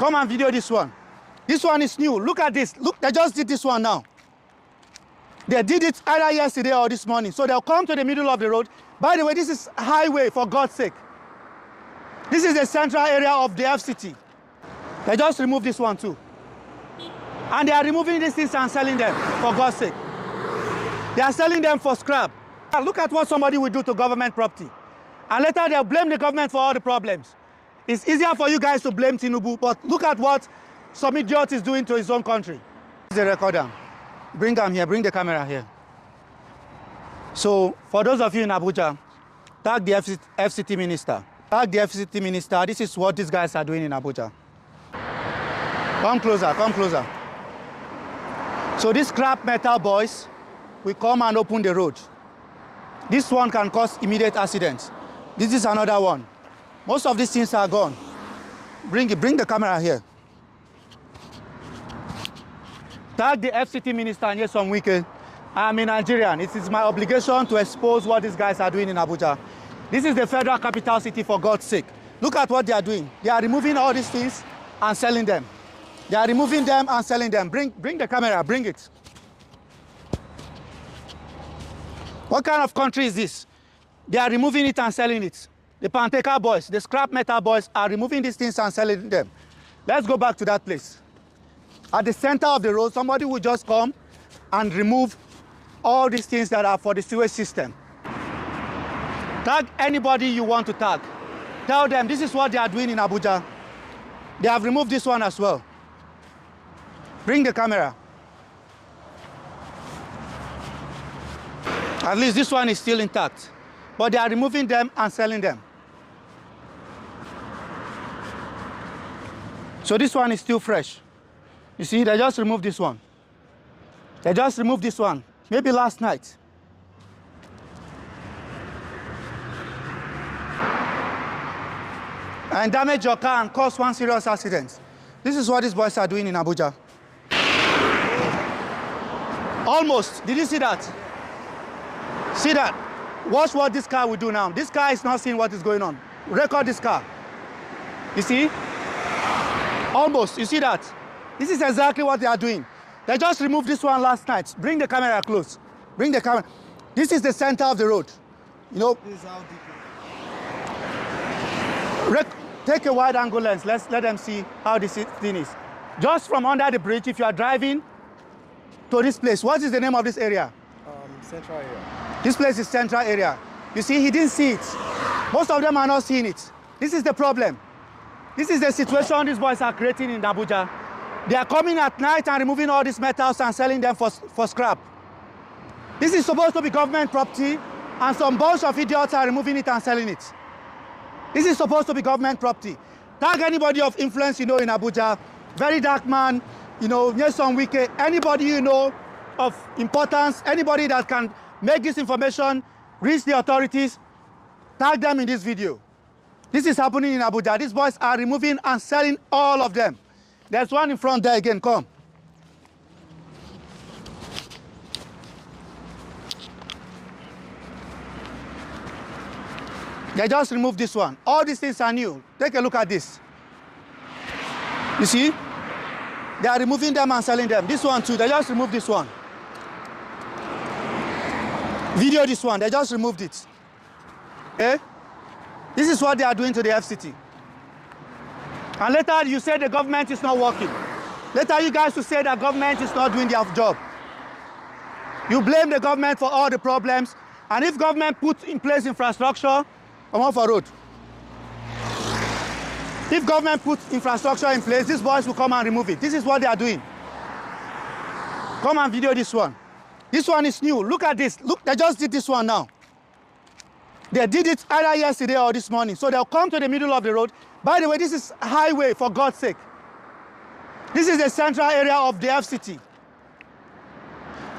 Come and video this one. This one is new. Look at this. Look, they just did this one now. They did it either yesterday or this morning. So they'll come to the middle of the road. By the way, this is highway, for God's sake. This is the central area of the FCT. They just removed this one too. And they are removing these things and selling them, for God's sake. They are selling them for scrap. Look at what somebody will do to government property. And later they'll blame the government for all the problems. It's easier for you guys to blame Tinubu, but look at what some idiot is doing to his own country. This is the recorder. Bring them here, bring the camera here. So, for those of you in Abuja, tag the FCT minister. Tag the FCT minister. This is what these guys are doing in Abuja. Come closer, come closer. So these scrap metal boys will come and open the road. This one can cause immediate accidents. This is another one. Most of these things are gone. Bring the camera here. Tag the FCT minister and Nyesom Wike. I'm a Nigerian. It is my obligation to expose what these guys are doing in Abuja. This is the federal capital city, for God's sake. Look at what they are doing. They are removing all these things and selling them. They are removing them and selling them. Bring the camera, bring it. What kind of country is this? They are removing it and selling it. The Panteka boys, the scrap metal boys are removing these things and selling them. Let's go back to that place. At the center of the road, somebody will just come and remove all these things that are for the sewage system. Tag anybody you want to tag. Tell them this is what they are doing in Abuja. They have removed this one as well. Bring the camera. At least this one is still intact. But they are removing them and selling them. So this one is still fresh. You see, they just removed this one. They just removed this one, maybe last night. And damage your car and cause one serious accident. This is what these boys are doing in Abuja. Almost. Did you see that? See that? Watch what this car will do now. This car is not seeing what is going on. Record this car. You see? Almost. You see that? This is exactly what they are doing. They just removed this one last night. Bring the camera close. Bring the camera. This is the center of the road. You know? This is how deep. Take a wide angle lens. Let's let them see how this thing is. Just from under the bridge, if you are driving to this place, what is the name of this area? Central area. This place is central area. You see, he didn't see it. Most of them are not seeing it. This is the problem. This is the situation these boys are creating in Abuja. They are coming at night and removing all these metals and selling them for scrap. This is supposed to be government property, and some bunch of idiots are removing it and selling it. This is supposed to be government property. Tag anybody of influence you know in Abuja, very dark man, you know, Nyesom Wike, anybody you know of importance, anybody that can make this information reach the authorities, tag them in this video. This is happening in Abuja. These boys are removing and selling all of them. There's one in front there again, come. They just removed this one. All these things are new. Take a look at this. You see? They are removing them and selling them. This one too, they just removed this one. Video this one, they just removed it. Okay? This is what they are doing to the FCT. And later you say the government is not working. Later you guys will say that government is not doing their job. You blame the government for all the problems. And if government puts in place infrastructure, come on for road. If government puts infrastructure in place, these boys will come and remove it. This is what they are doing. Come and video this one. This one is new. Look at this. Look, they just did this one now. They did it either yesterday or this morning. So they'll come to the middle of the road. By the way, this is highway, for God's sake. This is the central area of the FCT.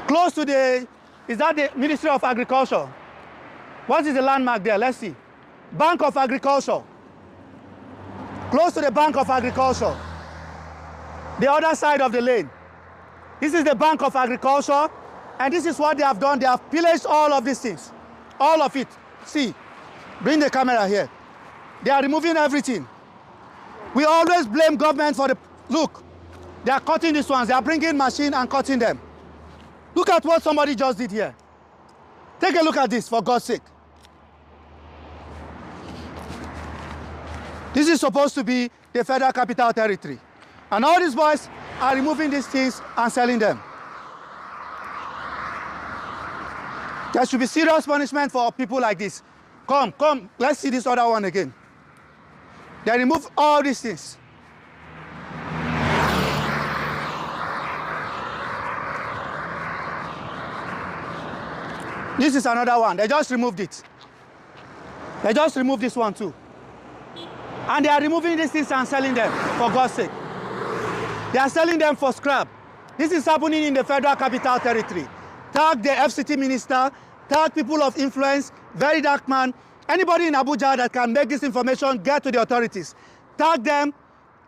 Close to the, is that the Ministry of Agriculture? What is the landmark there? Let's see. Bank of Agriculture. Close to the Bank of Agriculture. The other side of the lane. This is the Bank of Agriculture. And this is what they have done. They have pillaged all of these things. All of it. See. Bring the camera here. They are removing everything. We always blame government for the, look, they are cutting these ones. They are bringing machine and cutting them. Look at what somebody just did here. Take a look at this, for God's sake. This is supposed to be the Federal Capital Territory. And all these boys are removing these things and selling them. There should be serious punishment for people like this. Come, let's see this other one again. They remove all these things. This is another one. They just removed it. They just removed this one too. And they are removing these things and selling them, for God's sake. They are selling them for scrap. This is happening in the Federal Capital Territory. Tag the FCT minister, tag people of influence, very dark man, anybody in Abuja that can make this information get to the authorities. Tag them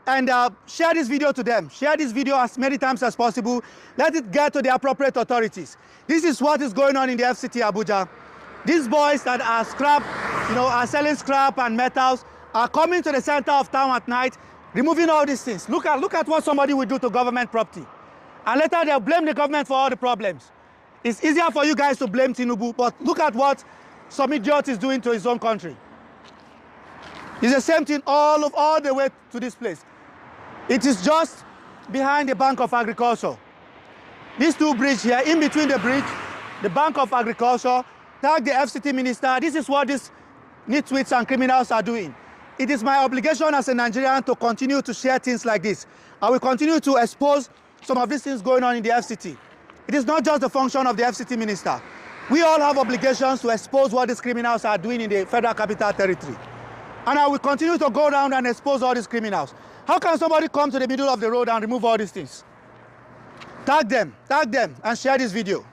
and share this video to them. Share this video as many times as possible. Let it get to the appropriate authorities. This is what is going on in the FCT Abuja. These boys that are scrap, are selling scrap and metals, are coming to the center of town at night, removing all these things. Look at what somebody will do to government property. And later they'll blame the government for all the problems. It's easier for you guys to blame Tinubu, but look at what some idiot is doing to his own country. It's the same thing all the way to this place. It is just behind the Bank of Agriculture. These two bridges here, in between the bridge, the Bank of Agriculture, tag the FCT minister. This is what these nitwits and criminals are doing. It is my obligation as a Nigerian to continue to share things like this. I will continue to expose some of these things going on in the FCT. It is not just the function of the FCT minister. We all have obligations to expose what these criminals are doing in the Federal Capital Territory. And I will continue to go around and expose all these criminals. How can somebody come to the middle of the road and remove all these things? Tag them, and share this video.